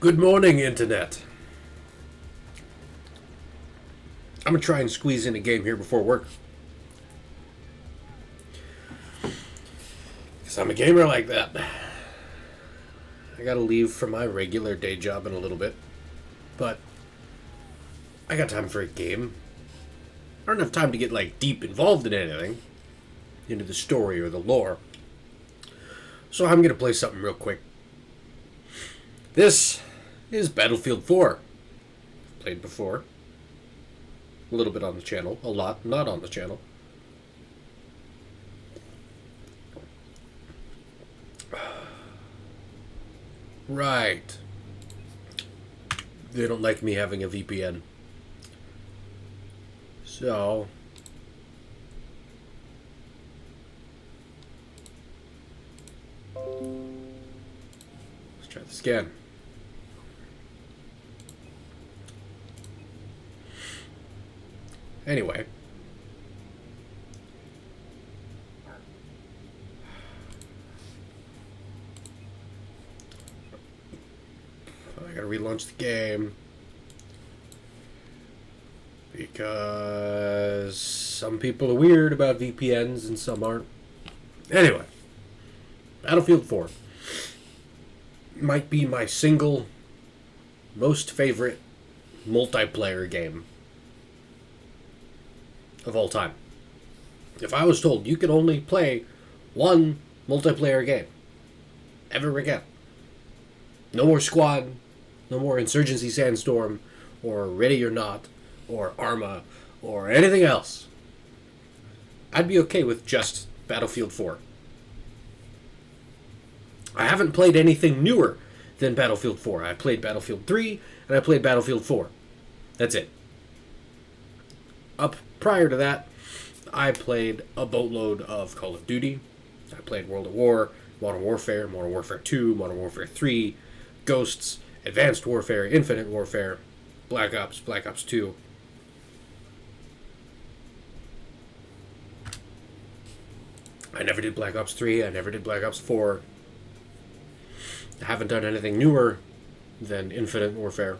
Good morning, Internet. I'm gonna try and squeeze in a game here before work. Because I'm a gamer like that. I gotta leave for my regular day job in a little bit. But I got time for a game. I don't have time to get deep involved in anything. Into the story or the lore. So I'm gonna play something real quick. This is Battlefield 4. Played before. A little bit on the channel. A lot not on the channel. Right. They don't like me having a VPN. So let's try this again. Anyway. I gotta relaunch the game. Because some people are weird about VPNs and some aren't. Anyway. Battlefield 4. Might be my single most favorite multiplayer game of all time. If I was told you could only play one multiplayer game ever again, no more Squad, no more Insurgency Sandstorm, or Ready or Not, or Arma, or anything else, I'd be okay with just Battlefield 4. I haven't played anything newer than Battlefield 4. I played Battlefield 3, and I played Battlefield 4. That's it. Up prior to that, I played a boatload of Call of Duty. I played World at War, Modern Warfare 2, Modern Warfare 3, Ghosts, Advanced Warfare, Infinite Warfare, Black Ops 2. I never did Black Ops 3, I never did Black Ops 4. I haven't done anything newer than Infinite Warfare.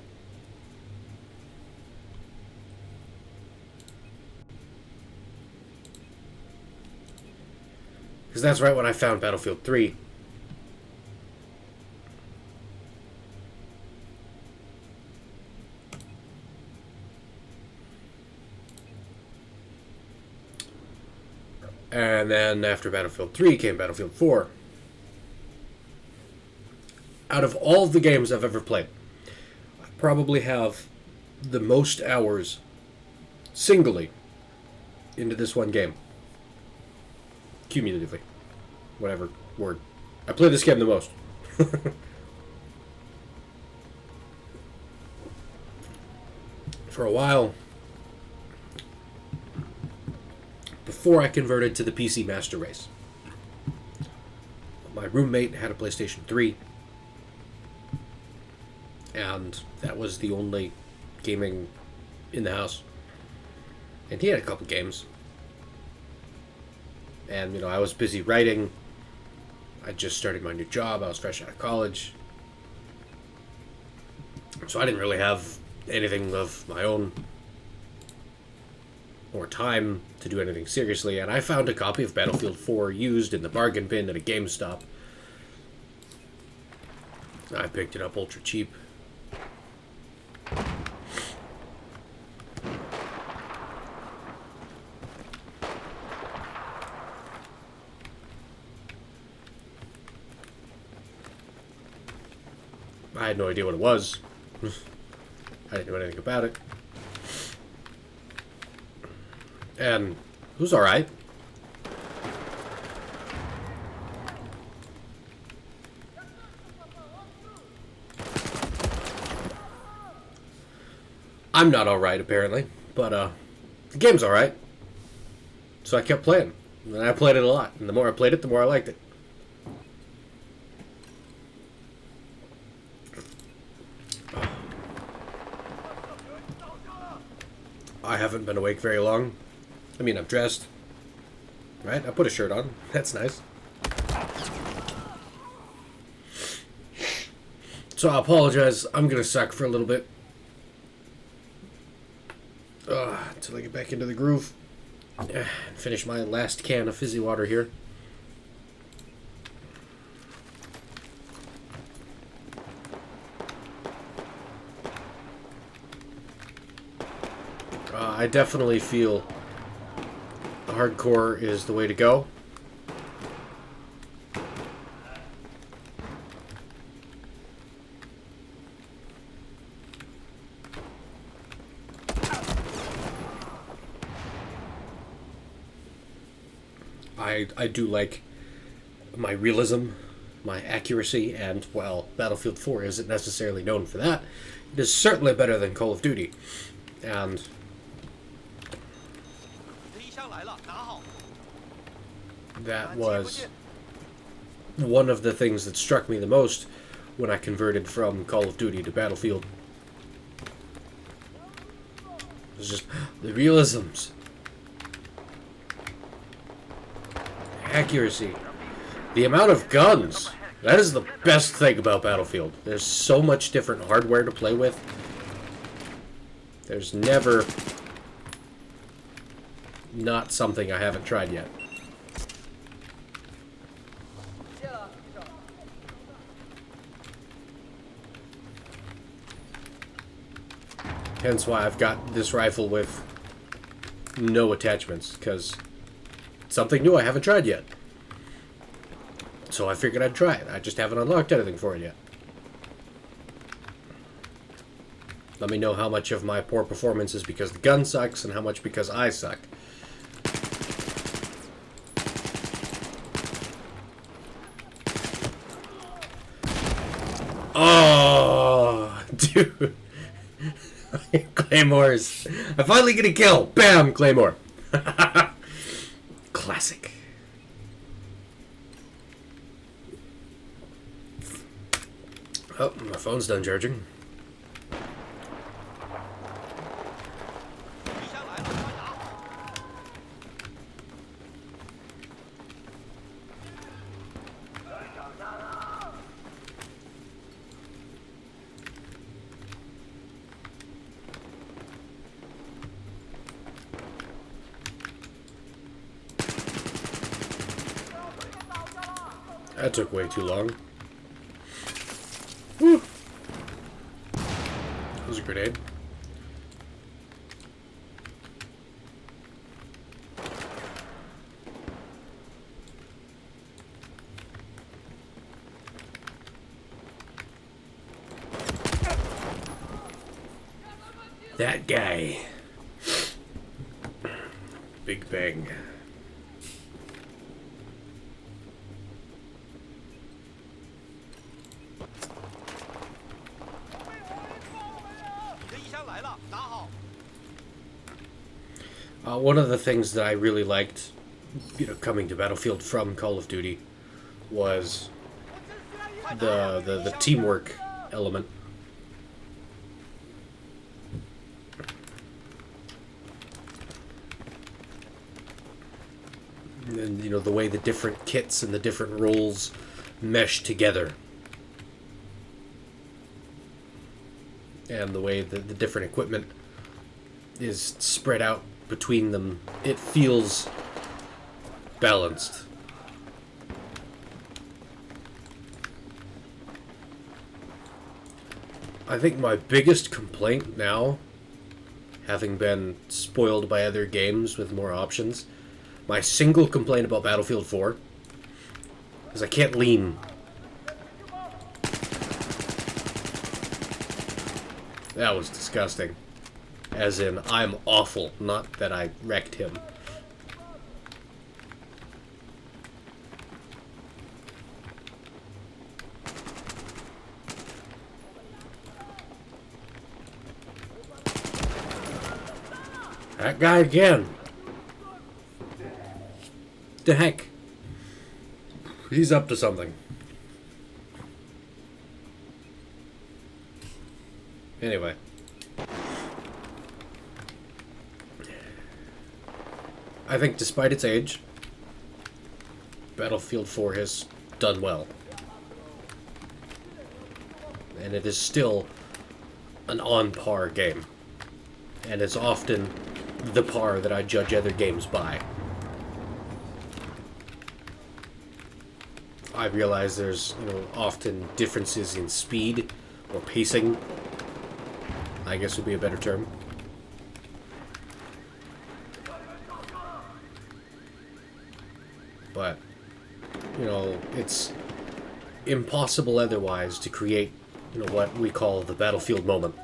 Because that's right when I found Battlefield 3. And then after Battlefield 3 came Battlefield 4. Out of all the games I've ever played, I probably have the most hours singly into this one game. Cumulatively. Whatever word. I play this game the most. For a while, before I converted to the PC Master Race, my roommate had a PlayStation 3, and that was the only gaming in the house. And he had a couple games. And, I was busy writing. I just started my new job. I was fresh out of college. So I didn't really have anything of my own or time to do anything seriously. And I found a copy of Battlefield 4 used in the bargain bin at a GameStop. I picked it up ultra cheap. I had no idea what it was. I didn't know anything about it. And it was alright. I'm not alright, apparently. But, the game's alright. So I kept playing. And I played it a lot. And the more I played it, the more I liked it. I haven't been awake very long. I mean, I'm dressed. Right? I put a shirt on. That's nice. So I apologize. I'm gonna suck for a little bit. Until I get back into the groove. And finish my last can of fizzy water here. I definitely feel hardcore is the way to go. I do like my realism, my accuracy, and, well, Battlefield 4 isn't necessarily known for that. It is certainly better than Call of Duty. And that was one of the things that struck me the most when I converted from Call of Duty to Battlefield. It was just the realisms. Accuracy. The amount of guns. That is the best thing about Battlefield. There's so much different hardware to play with. There's never not something I haven't tried yet. Hence why I've got this rifle with no attachments, because it's something new I haven't tried yet. So I figured I'd try it. I just haven't unlocked anything for it yet. Let me know how much of my poor performance is because the gun sucks and how much because I suck. Oh, dude. Claymores. I finally get a kill. Bam, Claymore. Classic. Oh, my phone's done charging. That took way too long. Woo! That was a grenade. That guy. Big Bang. One of the things that I really liked, coming to Battlefield from Call of Duty, was the teamwork element. And, the way the different kits and the different roles mesh together. And the way that the different equipment is spread out between them. It feels balanced. I think my biggest complaint now, having been spoiled by other games with more options, my single complaint about Battlefield 4 is I can't lean. That was disgusting. As in, I'm awful, not that I wrecked him. That guy again. The heck? He's up to something. Anyway. I think despite its age, Battlefield 4 has done well. and it is still an on-par game. And it's often the par that I judge other games by. I realize there's, often differences in speed or pacing, I guess would be a better term. But, it's impossible otherwise to create, what we call the battlefield moment.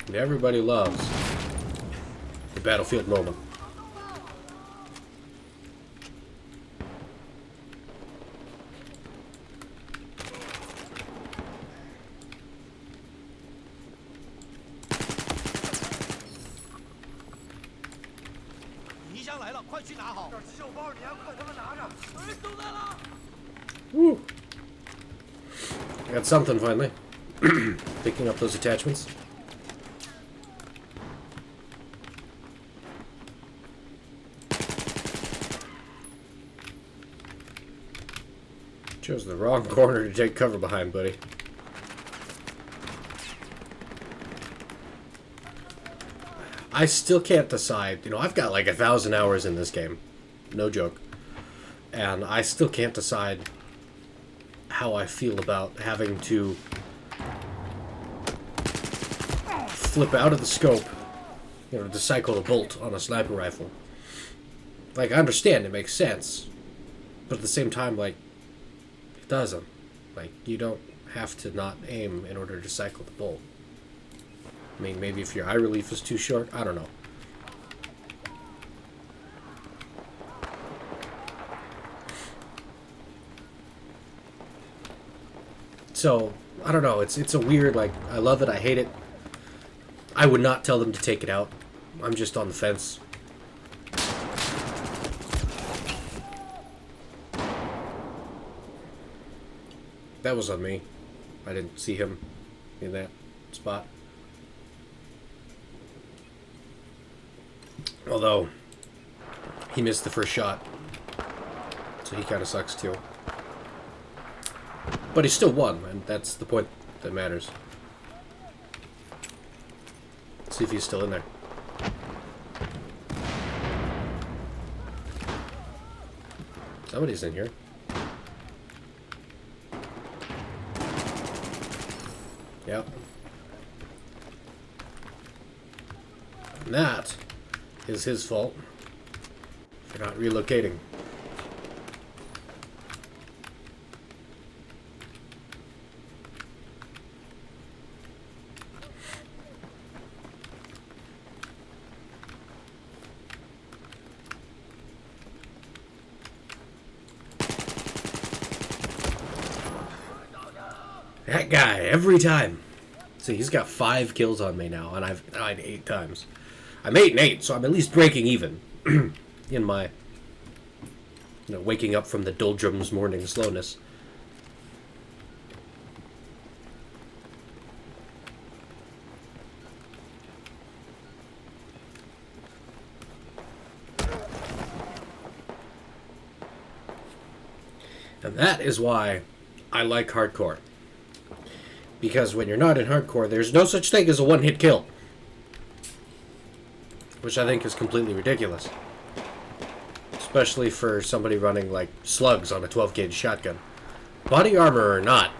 And everybody loves the battlefield moment. Woo! I got something finally. Picking up those attachments. Chose the wrong corner to take cover behind, buddy. I still can't decide. I've got like 1,000 hours in this game. No joke. And I still can't decide how I feel about having to flip out of the scope, to cycle a bolt on a sniper rifle. Like, I understand, it makes sense. But at the same time, like, it doesn't. Like, you don't have to not aim in order to cycle the bolt. I mean, maybe if your eye relief is too short, I don't know. So, I don't know, it's a weird, like, I love it, I hate it. I would not tell them to take it out. I'm just on the fence. That was on me. I didn't see him in that spot. Although, he missed the first shot. So he kind of sucks too. But he still won, and that's the point that matters. Let's see if he's still in there. Somebody's in here. Yep. And that is his fault for not relocating. That guy, every time. See, he's got 5 kills on me now, and I've died 8 times. I'm 8 and 8, so I'm at least breaking even in my, waking up from the doldrums morning slowness. And that is why I like hardcore. Because when you're not in hardcore, there's no such thing as a one-hit kill. Which I think is completely ridiculous. Especially for somebody running, like, slugs on a 12-gauge shotgun. Body armor or not,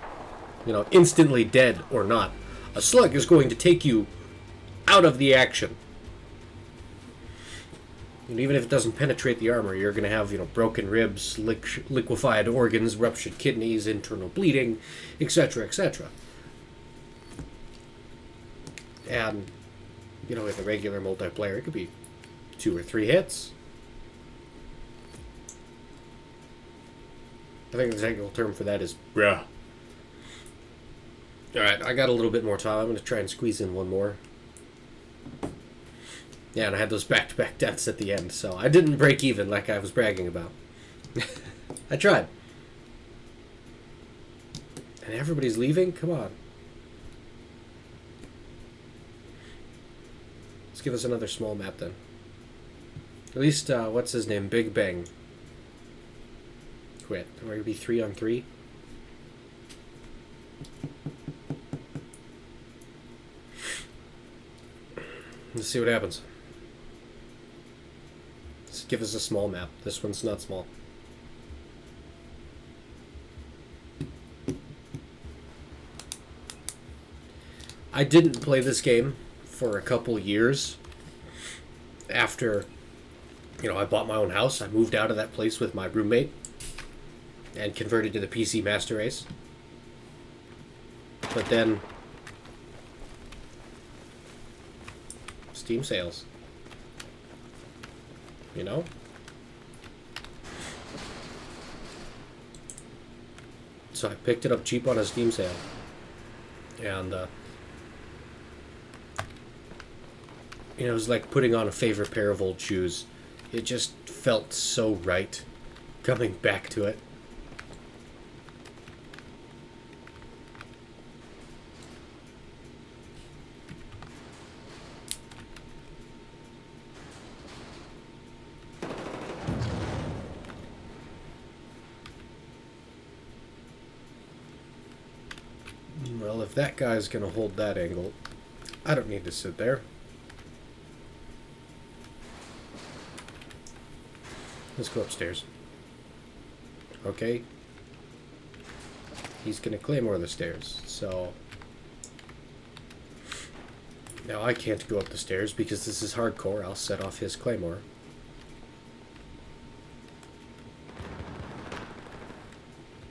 instantly dead or not, a slug is going to take you out of the action. And even if it doesn't penetrate the armor, you're going to have, broken ribs, liquefied organs, ruptured kidneys, internal bleeding, etc., etc. And, with a regular multiplayer, it could be 2 or 3 hits. I think the technical term for that is bruh. Alright, I got a little bit more time. I'm going to try and squeeze in one more. Yeah, and I had those back-to-back deaths at the end, so I didn't break even like I was bragging about. I tried. And everybody's leaving? Come on. Let's give us another small map then. At least, what's his name? Big Bang. Quit. We're going to be 3-on-3. Let's see what happens. Let's give us a small map. This one's not small. I didn't play this game for a couple years after, I bought my own house. I moved out of that place with my roommate and converted to the PC Master Race. But then Steam sales. So I picked it up cheap on a Steam sale. And, it was like putting on a favorite pair of old shoes. It just felt so right coming back to it. Well, if that guy's gonna hold that angle, I don't need to sit there. Let's go upstairs. Okay. He's gonna claymore the stairs, so... Now I can't go up the stairs because this is hardcore. I'll set off his claymore.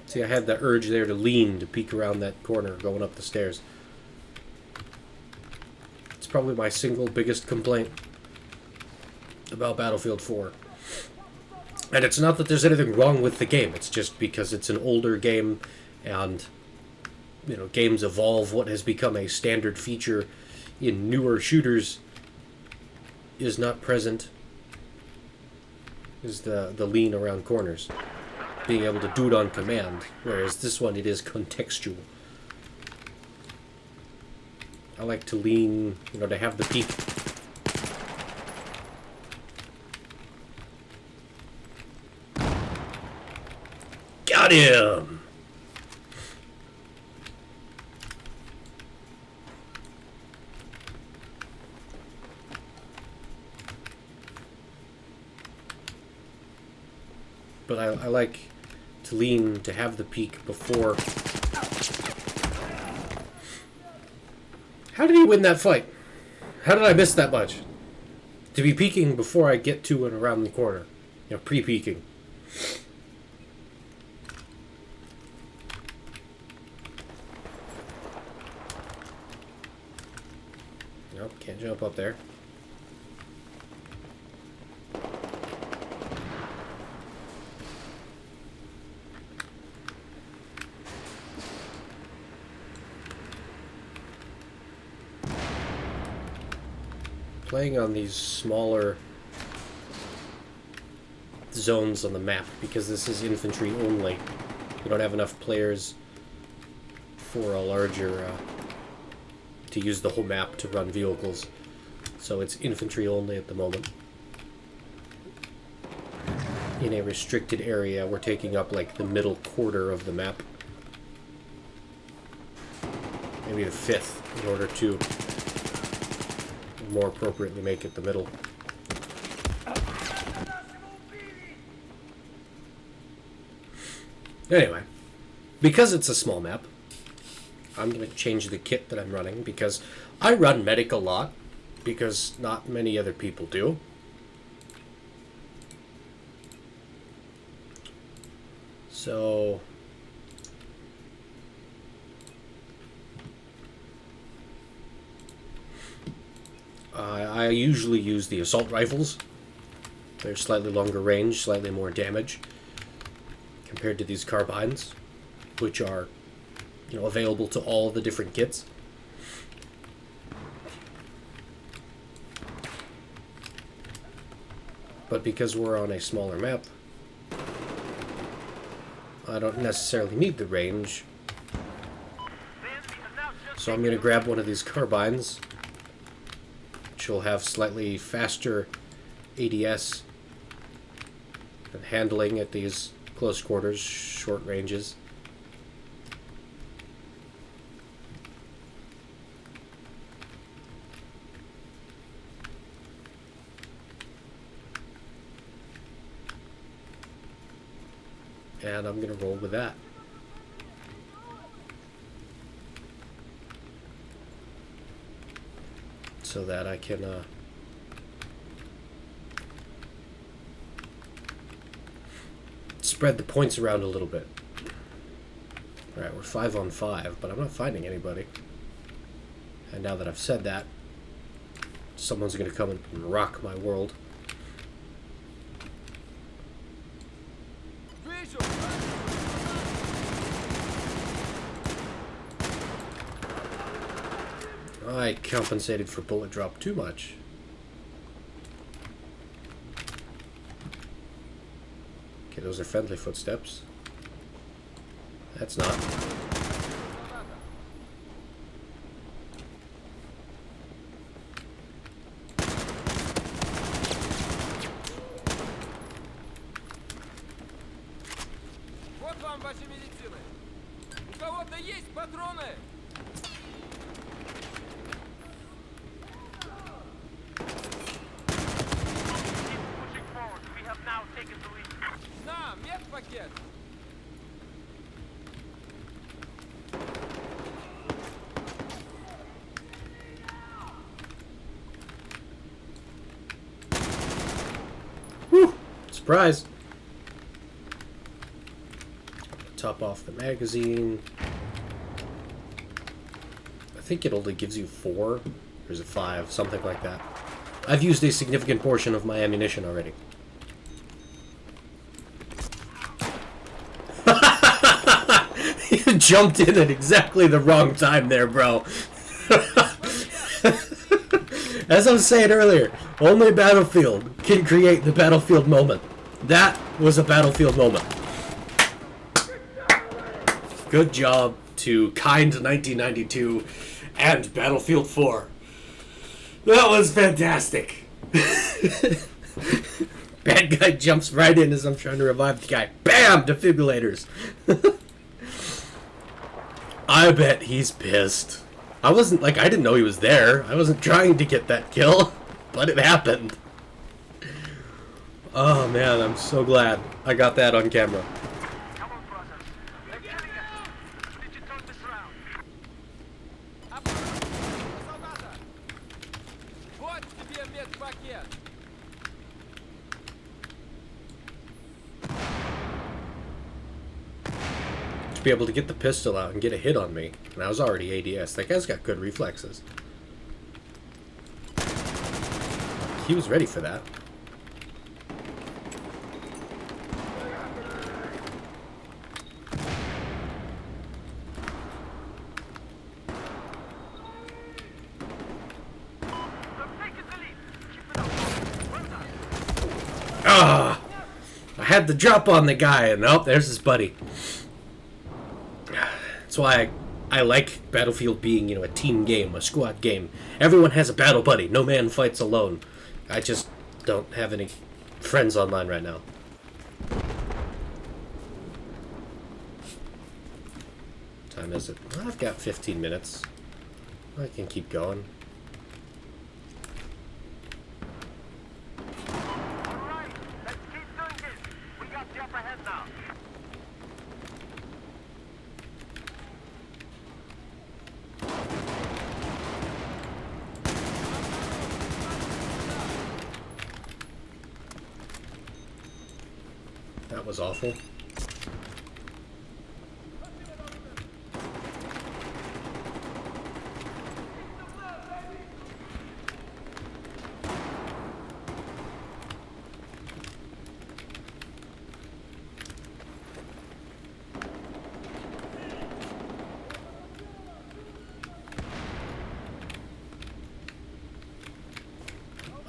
See, I had the urge there to lean to peek around that corner going up the stairs. It's probably my single biggest complaint about Battlefield 4. And it's not that there's anything wrong with the game. It's just because it's an older game and, games evolve. What has become a standard feature in newer shooters is not present. Is the lean around corners. Being able to do it on command. Whereas this one, it is contextual. I like to lean, to have the peak. Got him! But I like to lean to have the peak before. How did he win that fight? How did I miss that much? To be peeking before I get to and around the corner. Pre-peeking. Nope, can't jump up there. Playing on these smaller zones on the map because this is infantry only. We don't have enough players for a larger to use the whole map to run vehicles, so it's infantry only at the moment. In a restricted area, we're taking up like the middle quarter of the map, maybe the fifth, in order to more appropriately make it the middle. Anyway, because it's a small map, I'm going to change the kit that I'm running because I run medic a lot because not many other people do. So I usually use the assault rifles. They're slightly longer range, slightly more damage compared to these carbines, which are, available to all the different kits. But because we're on a smaller map, I don't necessarily need the range. So I'm going to grab one of these carbines, which will have slightly faster ADS and handling at these close quarters, short ranges. And I'm going to roll with that. So that I can spread the points around a little bit. Alright, we're 5 on 5, but I'm not finding anybody. And now that I've said that, someone's going to come and rock my world. I compensated for bullet drop too much. Okay, those are friendly footsteps. That's not. Вот вам ваши медицины. У кого-то есть патроны? На, медпакет! Whew! Surprise! Top off the magazine. I think it only gives you 4, or is it 5? Something like that. I've used a significant portion of my ammunition already. You jumped in at exactly the wrong time there, bro. As I was saying earlier, only Battlefield can create the Battlefield moment. That was a Battlefield moment. Good job to Kind 1992 and Battlefield 4. That was fantastic. Bad guy jumps right in as I'm trying to revive the guy. Bam! Defibrillators. I bet he's pissed. I didn't know he was there. I wasn't trying to get that kill, but it happened. Oh man, I'm so glad I got that on camera. Вот тебе медпакет! To be able to get the pistol out and get a hit on me, and I was already ADS. That guy's got good reflexes. He was ready for that. Ah! I had the drop on the guy, and oh, there's his buddy. That's why I like Battlefield being, a team game, a squad game. Everyone has a battle buddy. No man fights alone. I just don't have any friends online right now. What time is it? Well, I've got 15 minutes. I can keep going. Alright, let's keep doing this. We got the upper hand now. That was awful.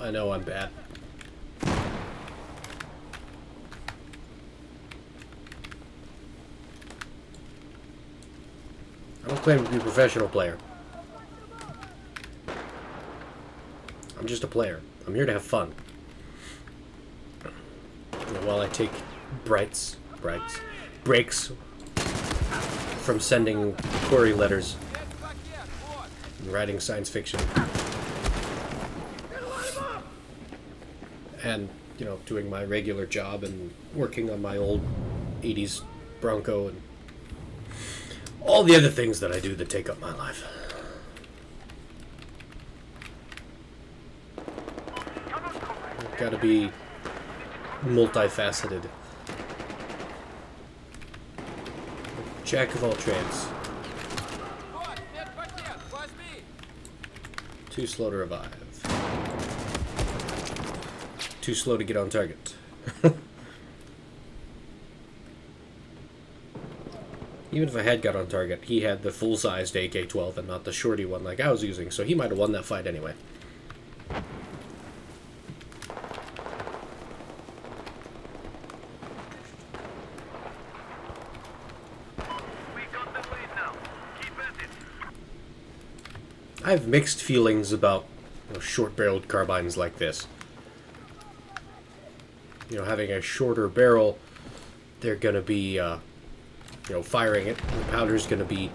I know I'm bad. I don't claim to be a professional player. I'm just a player. I'm here to have fun. And while I take breaks from sending query letters and writing science fiction. And, you know, doing my regular job and working on my old 80s Bronco and all the other things that I do that take up my life. I've got to be multifaceted. Jack of all trades. Too slow to revive. Too slow to get on target. Even if I had got on target, he had the full-sized AK-12 and not the shorty one like I was using, so he might have won that fight anyway. I have mixed feelings about, you know, short-barreled carbines like this. You know, having a shorter barrel, they're going to be, you know, firing it. The powder's going to be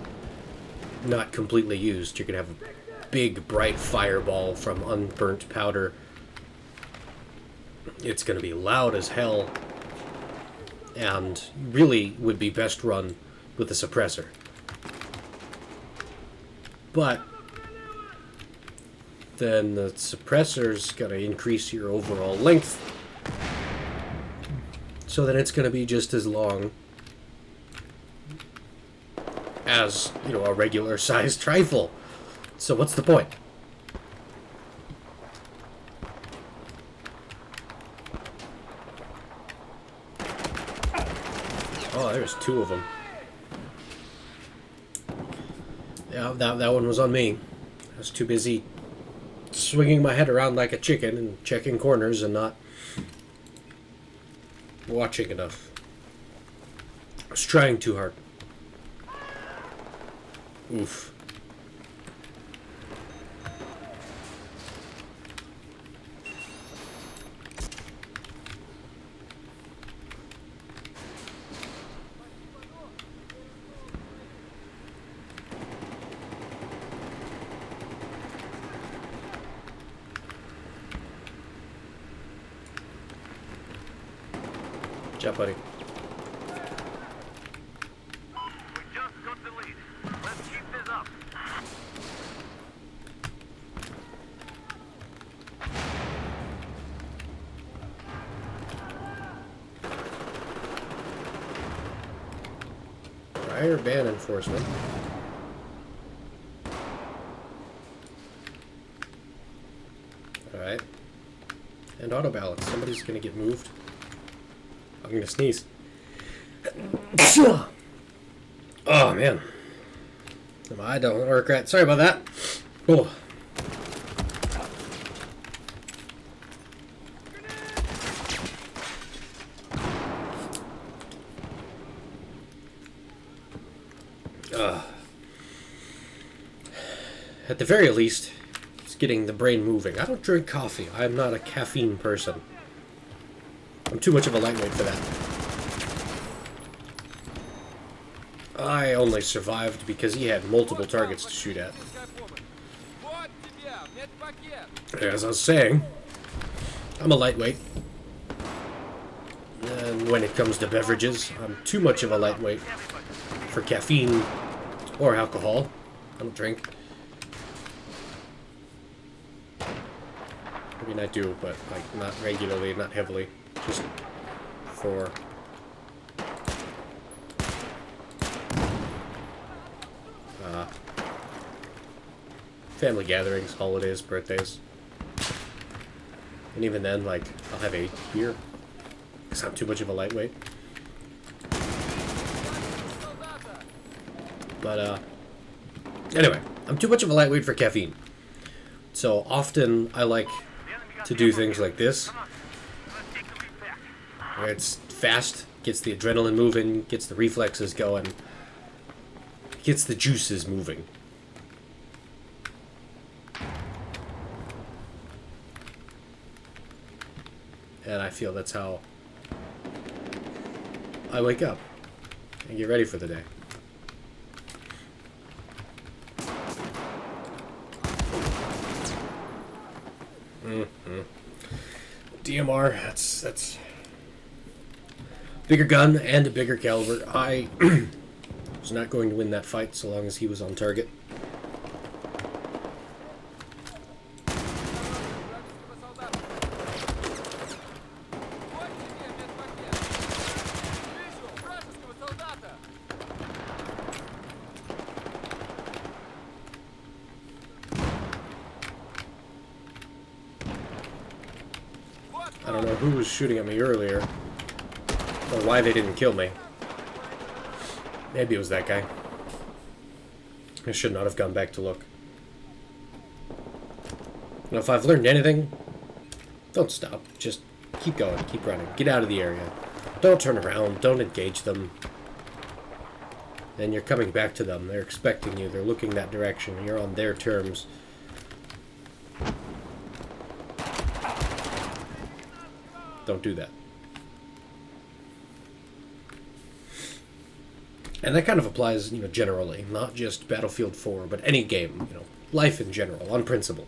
not completely used. You're going to have a big, bright fireball from unburnt powder. It's going to be loud as hell. And really would be best run with a suppressor. But then the suppressor's going to increase your overall length. So then it's going to be just as long as, you know, a regular sized rifle. So what's the point? Oh, there's two of them. Yeah, that one was on me. I was too busy swinging my head around like a chicken and checking corners and not watching enough. I was trying too hard. Oof. Good job, buddy. We just got the lead. Let's keep this up. Prior ban enforcement. Alright. And auto balance. Somebody's gonna get moved. I'm gonna sneeze. Oh man. I don't work right. Sorry about that. Oh. At the very least, it's getting the brain moving. I don't drink coffee. I'm not a caffeine person. I'm too much of a lightweight for that. I only survived because he had multiple targets to shoot at. As I was saying, I'm a lightweight. And when it comes to beverages, I'm too much of a lightweight for caffeine or alcohol. I don't drink. I mean, I do, but like not regularly, not heavily. Just for family gatherings, holidays, birthdays. And even then, like, I'll have a beer because I'm too much of a lightweight. But anyway, I'm too much of a lightweight for caffeine. So often I like to do things like this. Where it's fast, gets the adrenaline moving, gets the reflexes going. gets the juices moving. And I feel that's how I wake up and get ready for the day. DMR, that's bigger gun and a bigger caliber. I was not going to win that fight so long as he was on target. I don't know who was shooting at me earlier, or why they didn't kill me. Maybe it was that guy. I should not have gone back to look. And if I've learned anything, don't stop. Just keep going, keep running. Get out of the area. Don't turn around, don't engage them. Then you're coming back to them. They're expecting you, they're looking that direction. You're on their terms. Don't do that. And that kind of applies, generally, not just Battlefield 4, but any game, life in general, on principle,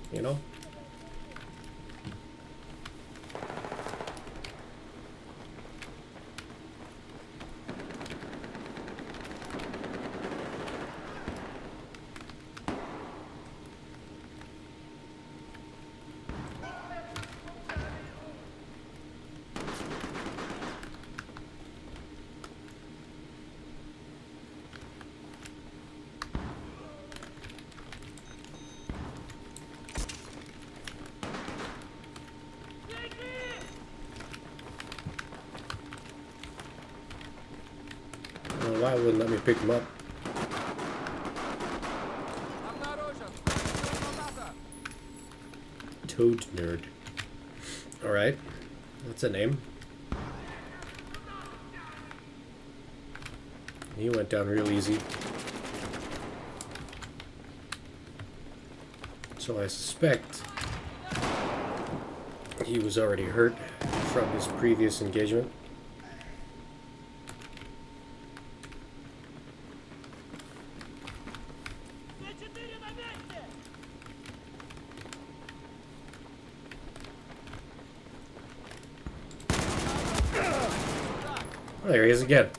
Why wouldn't let me pick him up? Toad nerd. Alright. That's a name. He went down real easy. So I suspect he was already hurt from his previous engagement. Oh, there he is again.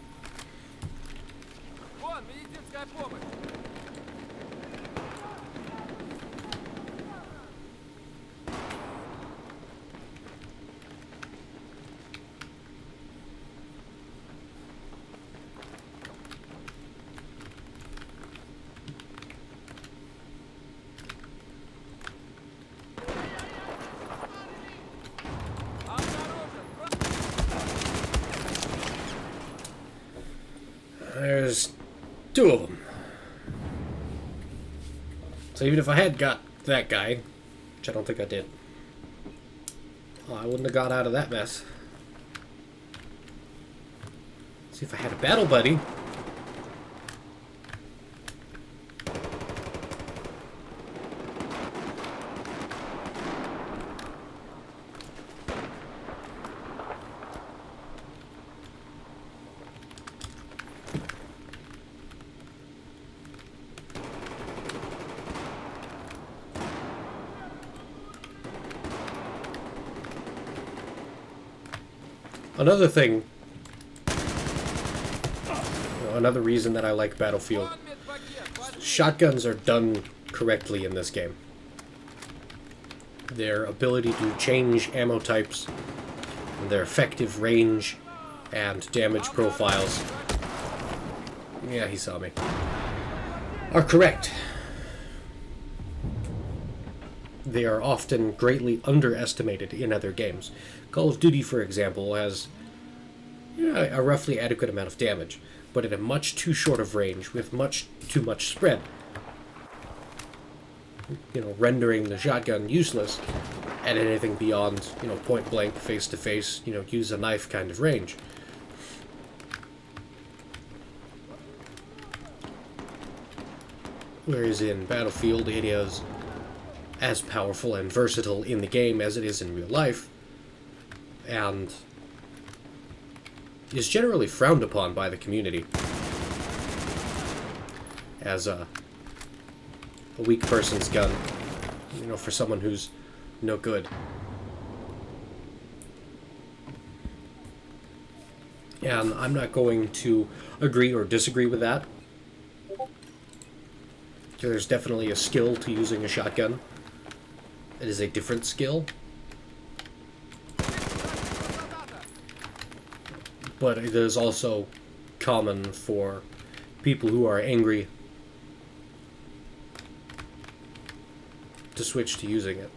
There's two of them. So even if I had got that guy, which I don't think I did, I wouldn't have got out of that mess. See, if I had a battle buddy, another thing, another reason that I like Battlefield, shotguns are done correctly in this game. Their ability to change ammo types, their effective range, and damage profiles, yeah, he saw me, are correct. They are often greatly underestimated in other games. Call of Duty, for example, has a roughly adequate amount of damage, but at a much too short of range, with much too much spread. Rendering the shotgun useless at anything beyond, point blank, face to face, use a knife kind of range. Whereas in Battlefield, it is as powerful and versatile in the game as it is in real life, and is generally frowned upon by the community as a weak person's gun, you know, for someone who's no good. And I'm not going to agree or disagree with that. There's definitely a skill to using a shotgun. It is a different skill. But it is also common for people who are angry to switch to using it.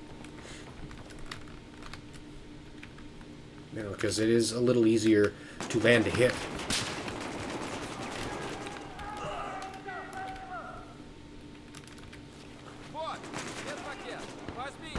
You know, because it is a little easier to land a hit. Вот, нет пакет. Возьми.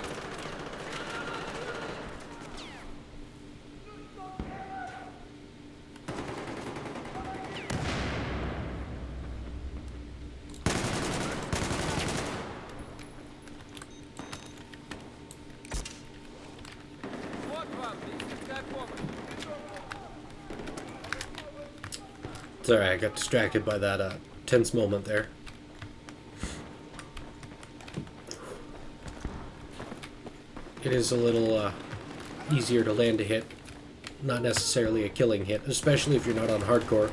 Вот вам медицинская помощь. It's alright, I got distracted by that tense moment there. It is a little easier to land a hit. Not necessarily a killing hit, especially if you're not on hardcore.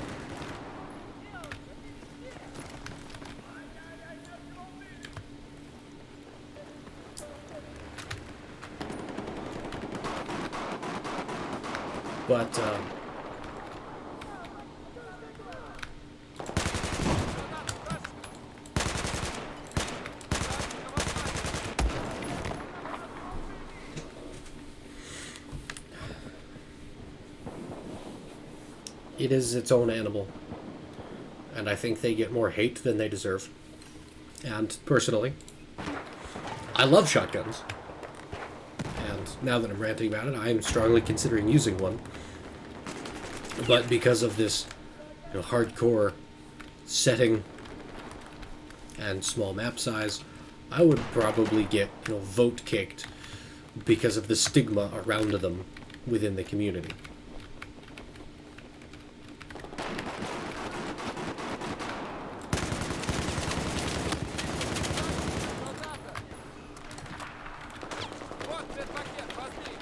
But it is its own animal, and I think they get more hate than they deserve. And personally, I love shotguns, and now that I'm ranting about it, I am strongly considering using one. But because of this, you know, hardcore setting and small map size, I would probably get, you know, vote kicked because of the stigma around them within the community. Вот медпакет. Возьми.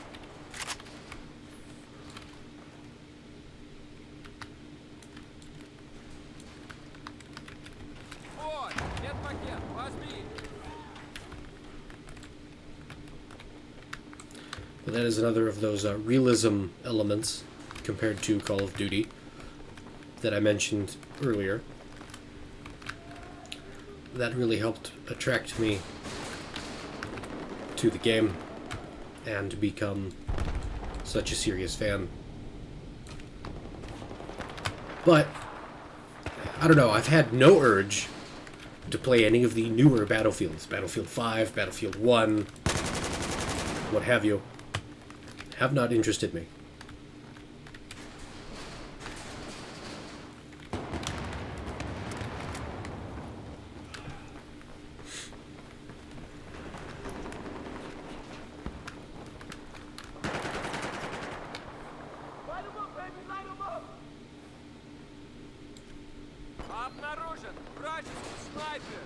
Вот, медпакет. Возьми. But that is another of those realism elements compared to Call of Duty that I mentioned earlier. That really helped attract me to the game and become such a serious fan. But, I don't know, I've had no urge to play any of the newer Battlefields. Battlefield 5, Battlefield 1, what have you. Have not interested me. Light 'em up, baby, light 'em up! Обнаружен вражеский снайпер.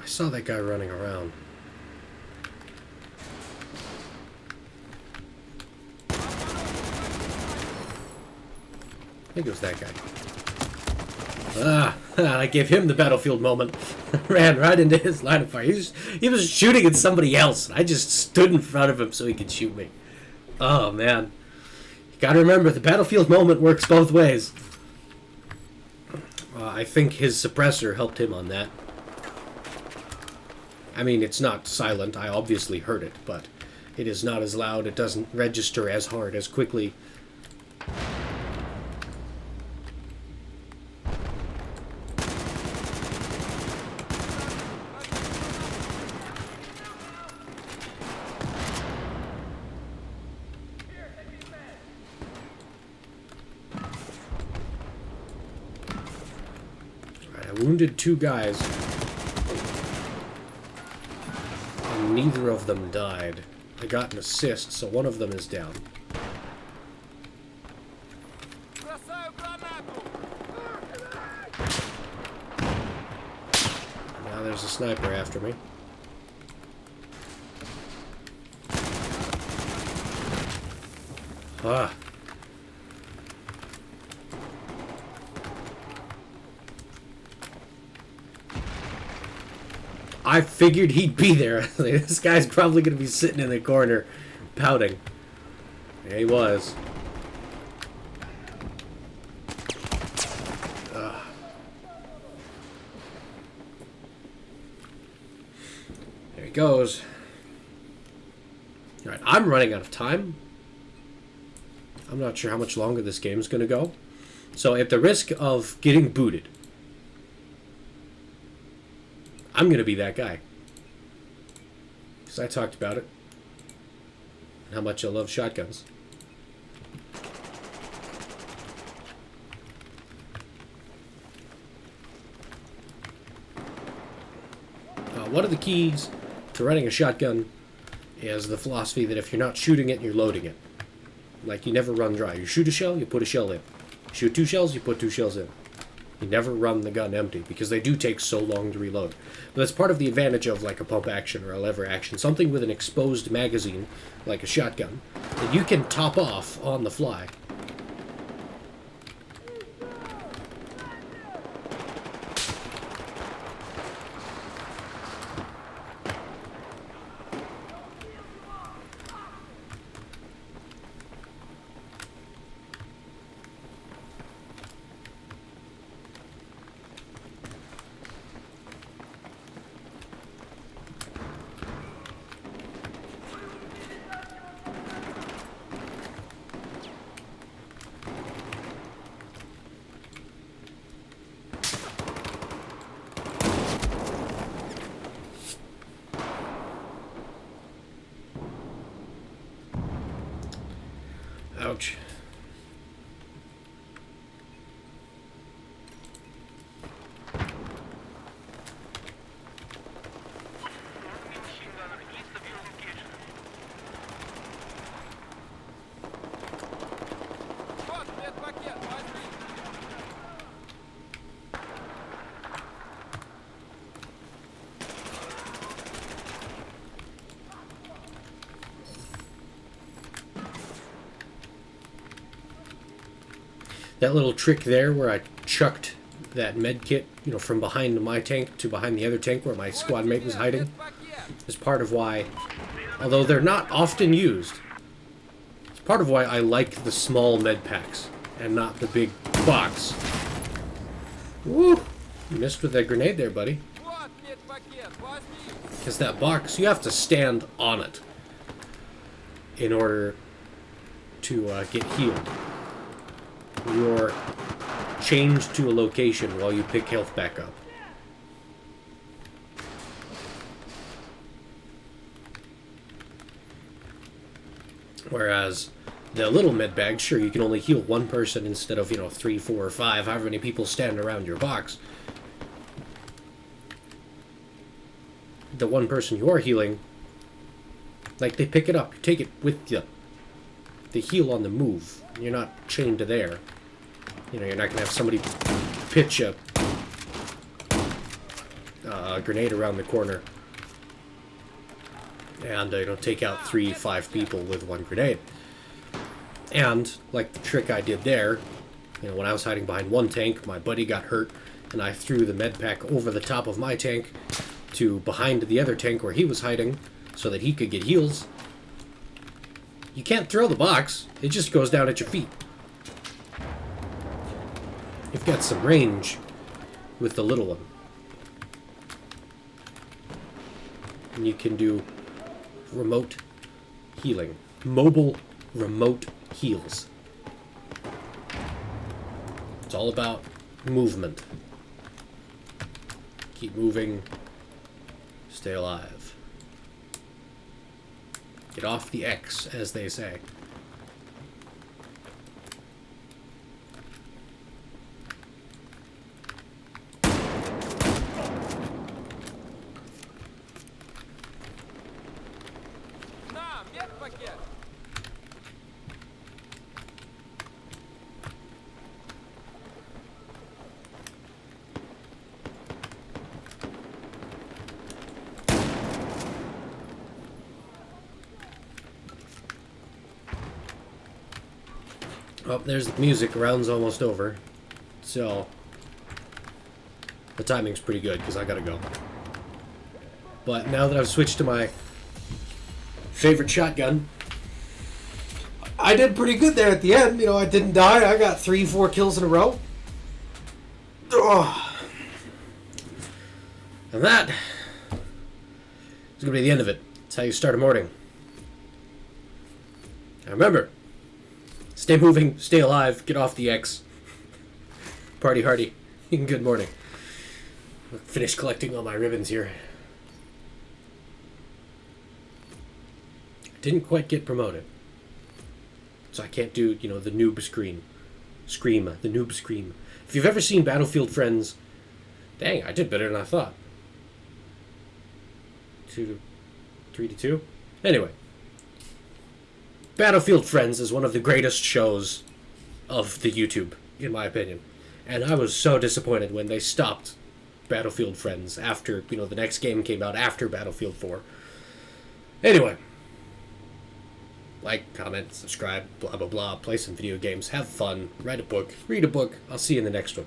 I saw that guy running around. I think it was that guy. I gave him the Battlefield moment. Ran right into his line of fire. He was shooting at somebody else, and I just stood in front of him so he could shoot me. Oh, man. You gotta remember, the Battlefield moment works both ways. I think his suppressor helped him on that. I mean, it's not silent. I obviously heard it, but it is not as loud. It doesn't register as hard, as quickly. I wounded 2 guys. And neither of them died. I got an assist, so one of them is down. Бросаю гранату! Now there's a sniper after me. Ah. I figured he'd be there. This guy's probably going to be sitting in the corner pouting. Yeah, he was. There he goes. Alright, I'm running out of time. I'm not sure how much longer this game is going to go. So at the risk of getting booted, I'm going to be that guy. Because I talked about it. And how much I love shotguns. One of the keys to running a shotgun is the philosophy that if you're not shooting it, you're loading it. Like, you never run dry. You shoot a shell, you put a shell in. Shoot 2 shells, you put 2 shells in. You never run the gun empty, because they do take so long to reload. But that's part of the advantage of, like, a pump action or a lever action. Something with an exposed magazine, like a shotgun, that you can top off on the fly. Ouch. Machine gunner east of your location. Вот медпакет, возьми! That little trick there where I chucked that med kit, you know, from behind my tank to behind the other tank where my squad mate was hiding, Медпакет! is part of why, although they're not often used, it's part of why I like the small med packs and not the big box. Woo! You missed with that grenade there, buddy. Вот медпакет, возьми! Because that box, you have to stand on it in order to get healed. You're changed to a location while you pick health back up. Whereas the little med bag, sure, you can only heal 1 person instead of, 3, 4, or 5, however many people stand around your box. The 1 person you are healing, like, they pick it up, you take it with you. They heal on the move. You're not chained to there. You're not going to have somebody pitch a grenade around the corner and, take out 3, 5 people with 1 grenade. And, like the trick I did there, when I was hiding behind 1 tank, my buddy got hurt, and I threw the med pack over the top of my tank to behind the other tank where he was hiding so that he could get heals. You can't throw the box. It just goes down at your feet. You've got some range with the little one. And you can do remote healing. Mobile remote heals. It's all about movement. Keep moving. Stay alive. Get off the X, as they say. Oh, there's the music. Round's almost over. So, the timing's pretty good because I gotta go. But now that I've switched to my favorite shotgun, I did pretty good there at the end. You know, I didn't die. I got 3-4 kills in a row. Oh. And that is going to be the end of it. That's how you start a morning. Now remember, stay moving, stay alive, get off the X. Party hardy. Good morning. I'll finish collecting all my ribbons here. Didn't quite get promoted. So I can't do, you know, the noob scream. The noob scream. If you've ever seen Battlefield Friends, dang, I did better than I thought. 3-2? Anyway. Battlefield Friends is one of the greatest shows of the YouTube, in my opinion. And I was so disappointed when they stopped Battlefield Friends after, you know, the next game came out after Battlefield 4. Anyway. Like, comment, subscribe, blah, blah, blah. Play some video games. Have fun. Write a book. Read a book. I'll see you in the next one.